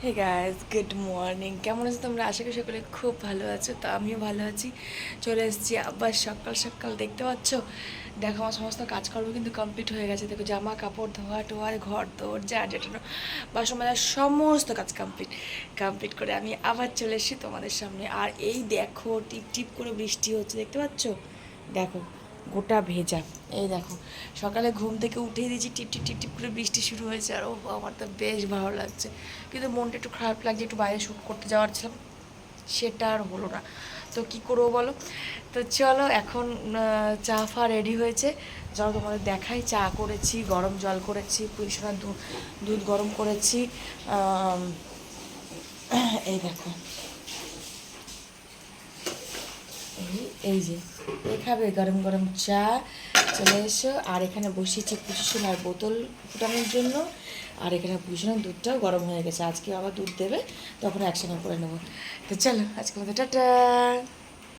Hey guys, good morning. কেমন আছো তোমরা? আশা করি সকলে খুব ভালো আছো। তো আমিও ভালো আছি। চলে এসেছি আবার সকাল সকাল, দেখতে পাচ্ছ। দেখো আমার সমস্ত কাজকর্ম কিন্তু কমপ্লিট হয়ে গেছে। দেখো জামা কাপড় ধোয়া টোয়া, ঘর দৌড়, যা যেটা বাসন মাজার সমস্ত কাজ কমপ্লিট কমপ্লিট করে আমি আবার চলে এসেছি তোমাদের সামনে। আর এই দেখো টিপ টিপ করে বৃষ্টি হচ্ছে, দেখতে পাচ্ছ? দেখো গোটা ভেজা। এই দেখো সকালে ঘুম থেকে উঠেই দিয়েছি, টিপ টিপ টিপ টিপ করে বৃষ্টি শুরু হয়েছে। আর ও আমার তো বেশ ভালো লাগছে, কিন্তু মনটা একটু খারাপ লাগছে। একটু বাইরে শ্যুট করতে যাওয়ার ছিলাম, সেটা আর হলো না। তো কি করবো বলো? তো চলো এখন চা ফা রেডি হয়েছে। চলো তোমাদের দেখাই। চা করেছি, গরম জল করেছি, পুলিশোনা দুধ গরম করেছি। আম, এই দেখো, এই যে এ খাবে গরম গরম চা, চলে এসো। আর এখানে বসিয়েছি পুষিসোনার বোতল ফুটানোর জন্য। আর এখানে পুষিসোনার দুধটাও গরম হয়ে গেছে, আজকে আবার দুধ দেবে, তখন একসঙ্গে করে নেবো। তো চলো আজকে মতো টাটা।